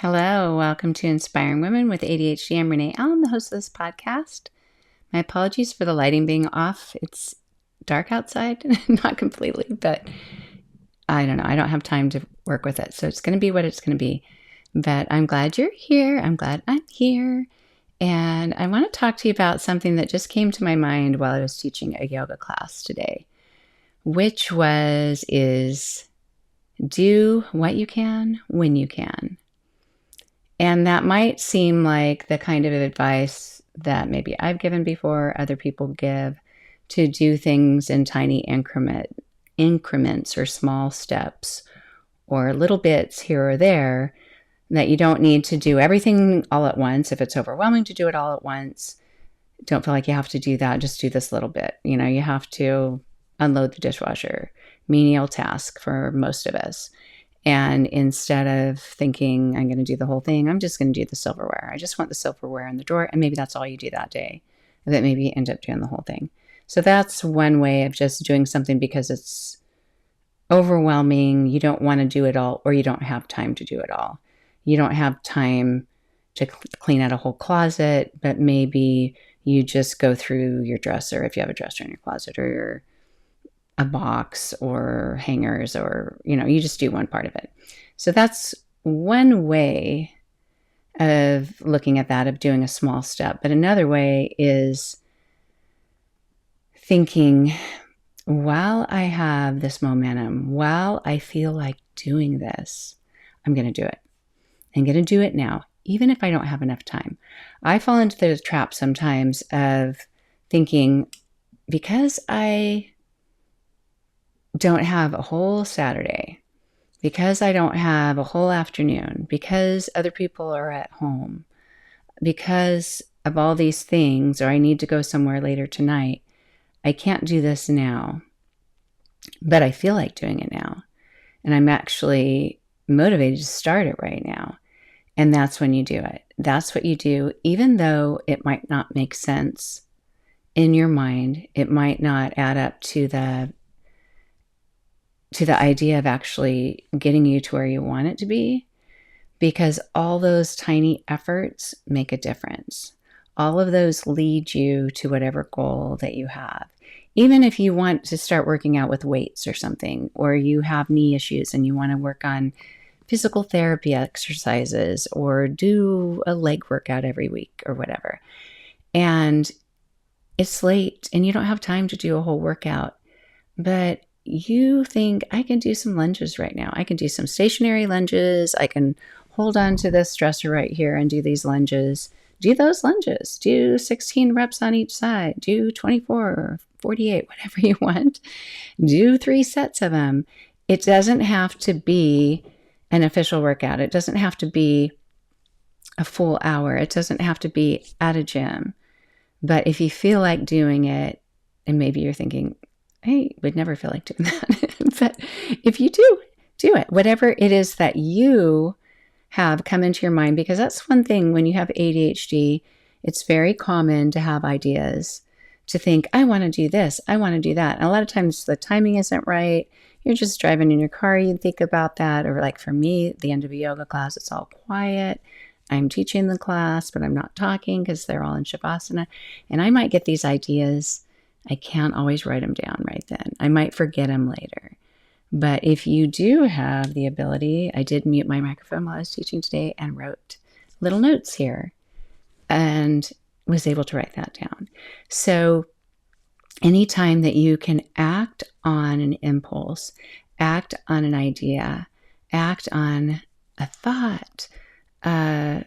Hello, welcome to Inspiring Women with ADHD. I'm Renee. I'm the host of this podcast. My apologies for the lighting being off. It's dark outside, not completely, but I don't know. I don't have time to work with it. So it's going to be what it's going to be. But I'm glad you're here. I'm glad I'm here. And I want to talk to you about something that just came to my mind while I was teaching a yoga class today, which is do what you can when you can. And that might seem like the kind of advice that maybe I've given before, other people give, to do things in tiny increments or small steps or little bits here or there, that you don't need to do everything all at once. If it's overwhelming to do it all at once, don't feel like you have to do that. Just do this little bit. You have to unload the dishwasher, menial task for most of us. And instead of thinking, I'm going to do the whole thing, I'm just going to do the silverware. I just want the silverware in the drawer. And maybe that's all you do that day. That maybe you end up doing the whole thing. So that's one way of just doing something because it's overwhelming. You don't want to do it all, or you don't have time to do it all. You don't have time to clean out a whole closet, but maybe you just go through your dresser, if you have a dresser in your closet, or a box or hangers, or, you just do one part of it. So that's one way of looking at that, of doing a small step. But another way is thinking, while I have this momentum, while I feel like doing this, I'm going to do it. I'm going to do it now, even if I don't have enough time. I fall into the trap sometimes of thinking, because I don't have a whole Saturday, because I don't have a whole afternoon, because other people are at home, because of all these things, or I need to go somewhere later tonight, I can't do this now, but I feel like doing it now. And I'm actually motivated to start it right now. And that's when you do it. That's what you do, even though it might not make sense in your mind. It might not add up to the idea of actually getting you to where you want it to be, because all those tiny efforts make a difference. All of those lead you to whatever goal that you have. Even if you want to start working out with weights or something, or you have knee issues and you want to work on physical therapy exercises, or do a leg workout every week or whatever, and it's late and you don't have time to do a whole workout, but you think, I can do some lunges right now. I can do some stationary lunges. I can hold on to this dresser right here and do these lunges. Do those lunges. Do 16 reps on each side. Do 24 or 48, whatever you want. Do 3 sets of them. It doesn't have to be an official workout. It doesn't have to be a full hour. It doesn't have to be at a gym. But if you feel like doing it, and maybe you're thinking, I would never feel like doing that. But if you do it. Whatever it is that you have come into your mind, because that's one thing when you have ADHD, it's very common to have ideas, to think, I want to do this, I want to do that. And a lot of times the timing isn't right. You're just driving in your car, you think about that. Or like for me, at the end of a yoga class, it's all quiet. I'm teaching the class, but I'm not talking because they're all in Shavasana. And I might get these ideas. I can't always write them down right then. I might forget them later. But if you do have the ability, I did mute my microphone while I was teaching today and wrote little notes here and was able to write that down. So anytime that you can act on an impulse, act on an idea, act on a thought, an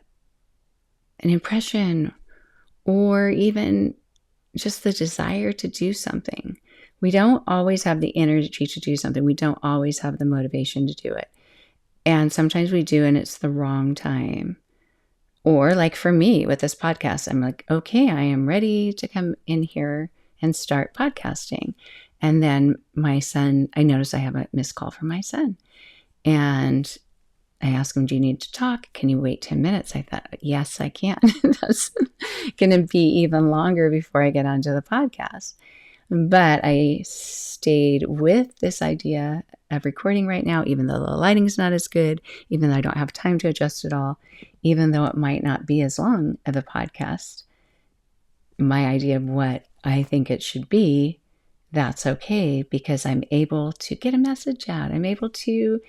impression, or even just the desire to do something. We don't always have the energy to do something. We don't always have the motivation to do it. And sometimes we do, and it's the wrong time. Or like for me with this podcast, I'm like, okay, I am ready to come in here and start podcasting. And then my son, I notice I have a missed call from my son. And I asked him, do you need to talk? Can you wait 10 minutes? I thought, yes, I can. That's going to be even longer before I get onto the podcast. But I stayed with this idea of recording right now, even though the lighting's not as good, even though I don't have time to adjust it all, even though it might not be as long of a podcast. My idea of what I think it should be, that's okay, because I'm able to get a message out. I'm able to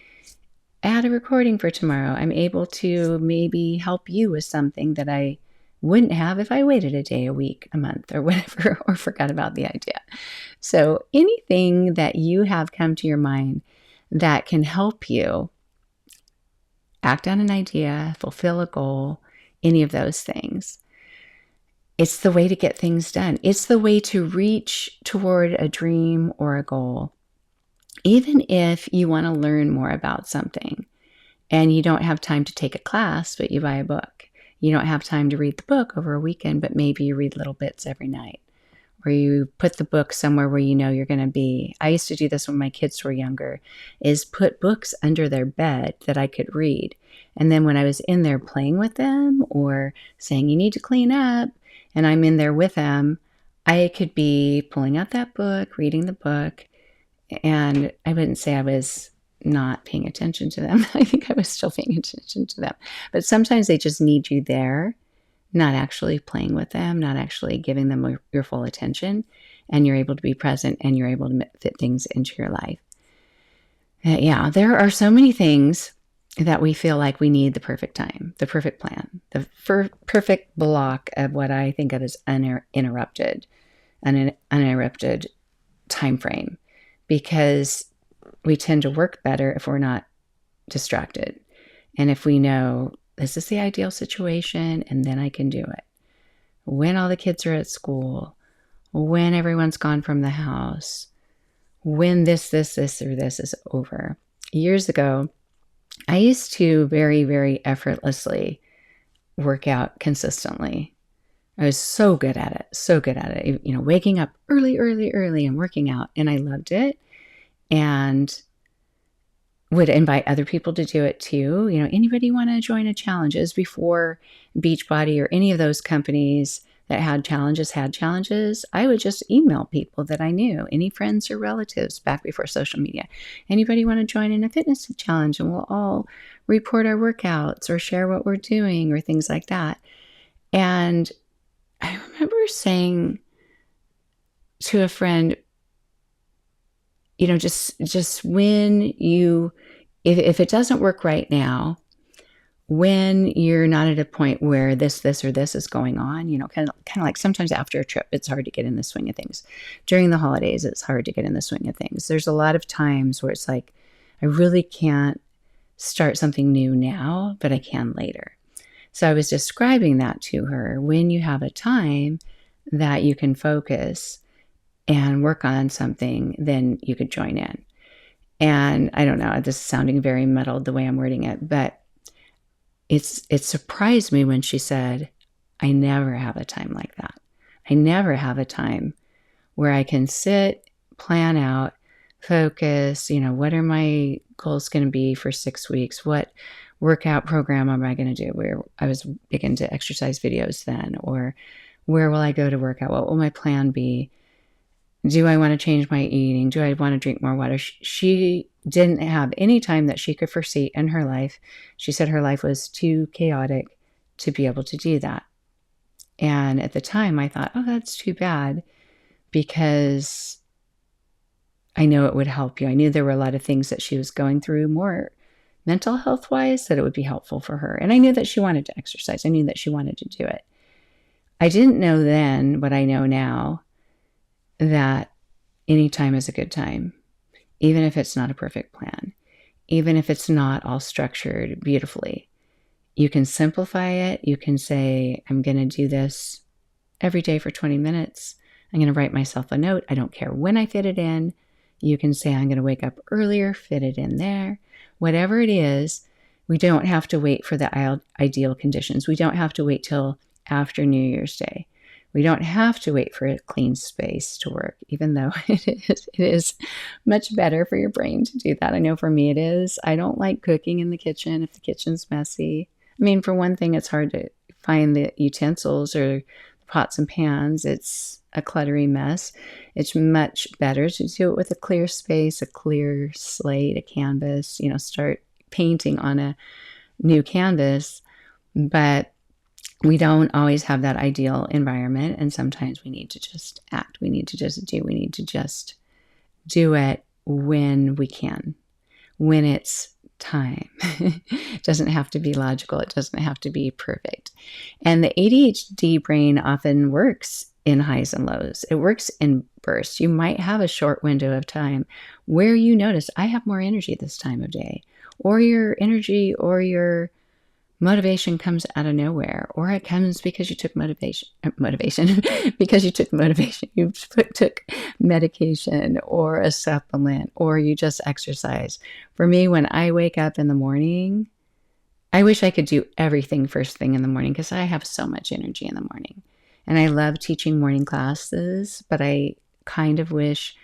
add a recording for tomorrow. I'm able to maybe help you with something that I wouldn't have if I waited a day, a week, a month, or whatever, or forgot about the idea. So anything that you have come to your mind that can help you act on an idea, fulfill a goal, any of those things, it's the way to get things done. It's the way to reach toward a dream or a goal. Even if you want to learn more about something and you don't have time to take a class, but you buy a book. You don't have time to read the book over a weekend, but maybe you read little bits every night. Or you put the book somewhere where you know you're going to be. I used to do this when my kids were younger, is put books under their bed that I could read. And then when I was in there playing with them or saying, you need to clean up, and I'm in there with them, I could be pulling out that book, reading the book, and I wouldn't say I was not paying attention to them. I think I was still paying attention to them. But sometimes they just need you there, not actually playing with them, not actually giving them your full attention, and you're able to be present and you're able to fit things into your life. Yeah, there are so many things that we feel like we need the perfect time, the perfect plan, the perfect block of what I think of as uninterrupted time frame, because we tend to work better if we're not distracted. And if we know this is the ideal situation and then I can do it. When all the kids are at school, when everyone's gone from the house, when this, or this is over. Years ago, I used to very, very effortlessly work out consistently. I was so good at it, you know, waking up early and working out, and I loved it. And would invite other people to do it too. You know, anybody want to join a challenge? It was before Beachbody or any of those companies that had challenges. I would just email people that I knew, any friends or relatives, back before social media. Anybody want to join in a fitness challenge? And we'll all report our workouts or share what we're doing or things like that. And I remember saying to a friend, you know, just when you, if it doesn't work right now, when you're not at a point where this or this is going on, you know, kind of like sometimes after a trip, it's hard to get in the swing of things. During the holidays, it's hard to get in the swing of things. There's a lot of times where it's like, I really can't start something new now, but I can later. So I was describing that to her. When you have a time that you can focus and work on something, then you could join in. And I don't know, this is sounding very muddled the way I'm wording it, but it surprised me when she said, I never have a time like that. I never have a time where I can sit, plan out, focus, you know, what are my goals going to be for 6 weeks? What workout program am I going to do? Where I was big into exercise videos then, or where will I go to work out? What will my plan be? Do I want to change my eating? Do I want to drink more water? She didn't have any time that she could foresee in her life. She said her life was too chaotic to be able to do that. And at the time I thought, oh, that's too bad, because I know it would help you. I knew there were a lot of things that she was going through, more mental health wise, that it would be helpful for her. And I knew that she wanted to exercise. I knew that she wanted to do it. I didn't know then what I know now, that any time is a good time, even if it's not a perfect plan, even if it's not all structured beautifully. You can simplify it. You can say, I'm going to do this every day for 20 minutes. I'm going to write myself a note. I don't care when I fit it in. You can say, I'm going to wake up earlier, fit it in there. Whatever it is, we don't have to wait for the ideal conditions. We don't have to wait till after New Year's Day. We don't have to wait for a clean space to work, even though it is much better for your brain to do that. I know for me it is. I don't like cooking in the kitchen if the kitchen's messy. I mean, for one thing, it's hard to find the utensils or the pots and pans, it's a cluttery mess. It's much better to do it with a clear space, a clear slate, a canvas, start painting on a new canvas. But we don't always have that ideal environment. And sometimes we need to just act. We need to just do. We need to just do it when we can, when it's time. It doesn't have to be logical. It doesn't have to be perfect. And the ADHD brain often works in highs and lows. It works in bursts. You might have a short window of time where you notice, I have more energy this time of day, or your energy or your motivation comes out of nowhere, or it comes because you took motivation, because you took motivation, you took medication or a supplement, or you just exercise. For me, when I wake up in the morning, I wish I could do everything first thing in the morning because I have so much energy in the morning. And I love teaching morning classes, but I kind of wish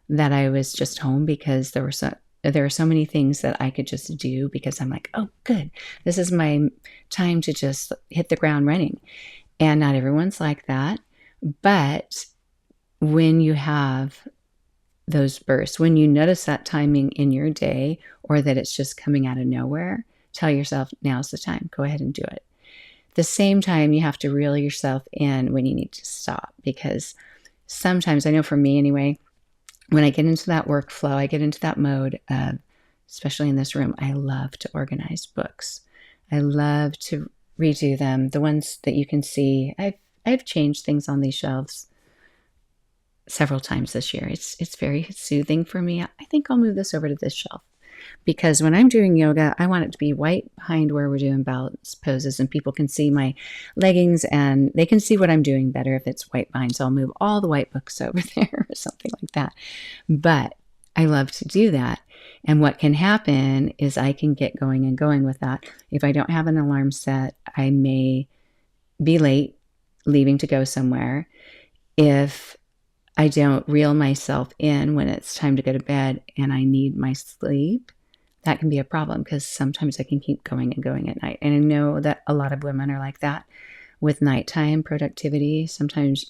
that I was just home because there are so many things that I could just do because I'm like, oh, good. This is my time to just hit the ground running. And not everyone's like that. But when you have those bursts, when you notice that timing in your day or that it's just coming out of nowhere, tell yourself, now's the time. Go ahead and do it. At the same time, you have to reel yourself in when you need to stop, because sometimes, I know for me anyway, when I get into that workflow, I get into that mode of, especially in this room, I love to organize books. I love to redo them. The ones that you can see, I've changed things on these shelves several times this year. It's very soothing for me. I think I'll move this over to this shelf because when I'm doing yoga, I want it to be white behind where we're doing balance poses and people can see my leggings and they can see what I'm doing better if it's white behind. So I'll move all the white books over there or something like that. But I love to do that. And what can happen is I can get going and going with that. If I don't have an alarm set, I may be late leaving to go somewhere. If I don't reel myself in when it's time to go to bed and I need my sleep, that can be a problem because sometimes I can keep going and going at night. And I know that a lot of women are like that with nighttime productivity. Sometimes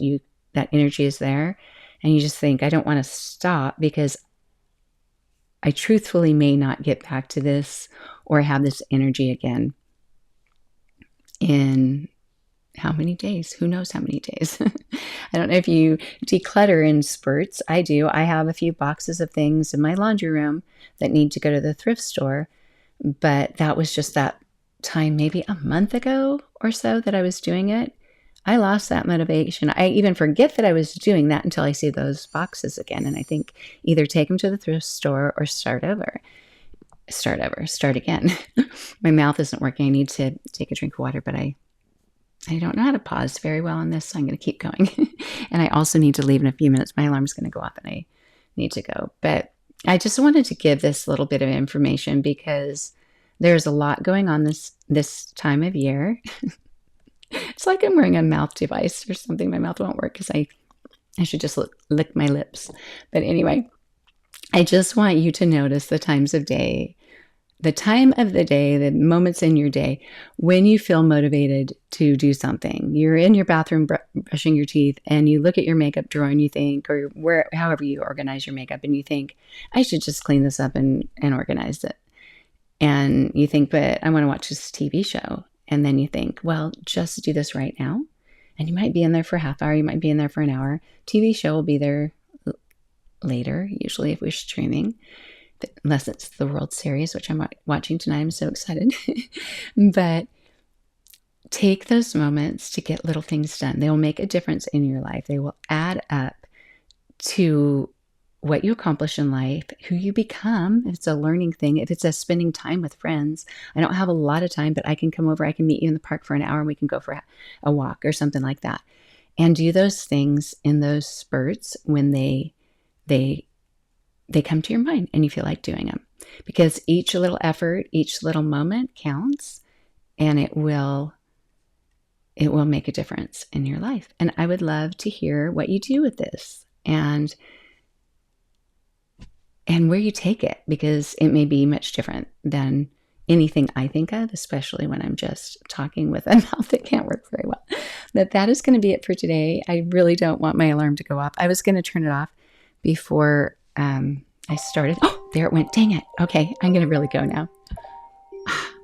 that energy is there and you just think, I don't want to stop because I truthfully may not get back to this or have this energy again in how many days? Who knows how many days? I don't know if you declutter in spurts. I do. I have a few boxes of things in my laundry room that need to go to the thrift store. But that was just that time, maybe a month ago or so that I was doing it. I lost that motivation. I even forget that I was doing that until I see those boxes again. And I think either take them to the thrift store or start again. My mouth isn't working. I need to take a drink of water, but I don't know how to pause very well on this, so I'm going to keep going. And I also need to leave in a few minutes. My alarm's going to go off and I need to go. But I just wanted to give this little bit of information because there's a lot going on this time of year. It's like I'm wearing a mouth device or something. My mouth won't work because I should just lick my lips. But anyway, I just want you to notice the times of day, the time of the day, the moments in your day when you feel motivated to do something. You're in your bathroom brushing your teeth and you look at your makeup drawer and you think, or however you organize your makeup, and you think, I should just clean this up and organize it. And you think, but I want to watch this TV show. And then you think, well, just do this right now. And you might be in there for a half hour. You might be in there for an hour. TV show will be there later, usually if we're streaming. Unless it's the World Series, which I'm watching tonight. I'm so excited. But take those moments to get little things done. They will make a difference in your life. They will add up to what you accomplish in life, who you become. If it's a learning thing, if it's a spending time with friends. I don't have a lot of time, but I can come over. I can meet you in the park for an hour and we can go for a walk or something like that. And do those things in those spurts when they come to your mind and you feel like doing them, because each little effort, each little moment counts, and it will make a difference in your life. And I would love to hear what you do with this and where you take it, because it may be much different than anything I think of, especially when I'm just talking with a mouth that can't work very well. But that is going to be it for today. I really don't want my alarm to go off. I was going to turn it off before I started. Oh, there it went. Dang it. Okay, I'm going to really go now.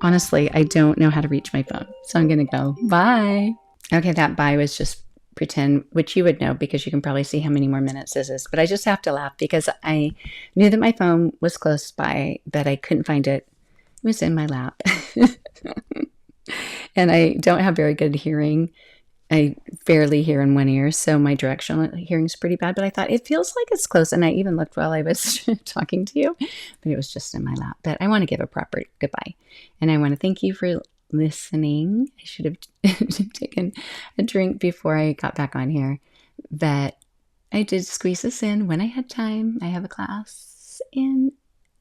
Honestly, I don't know how to reach my phone, so I'm going to go. Bye. Okay, that bye was just pretend, which you would know because you can probably see how many more minutes this is. But I just have to laugh because I knew that my phone was close by, but I couldn't find it. It was in my lap. And I don't have very good hearing. I barely hear in one ear, so my directional hearing is pretty bad. But I thought it feels like it's close, and I even looked while I was talking to you, but it was just in my lap. But I want to give a proper goodbye, and I want to thank you for listening. I should have taken a drink before I got back on here, but I did squeeze this in when I had time. I have a class in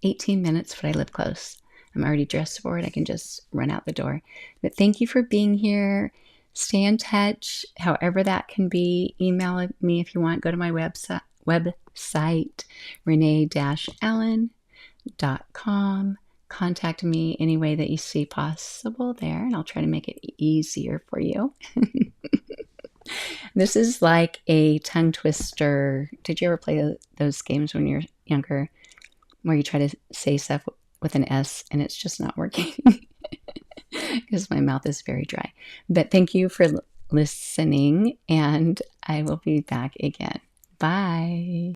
18 minutes, but I live close. I'm already dressed for it. I can just run out the door. But thank you for being here. Stay in touch, however that can be. Email me if you want. Go to my website renee-allen.com. Contact me any way that you see possible there, and I'll try to make it easier for you. This is like a tongue twister. Did you ever play those games when you're younger where you try to say stuff with an S and it's just not working? Because my mouth is very dry. But thank you for listening, and I will be back again. Bye.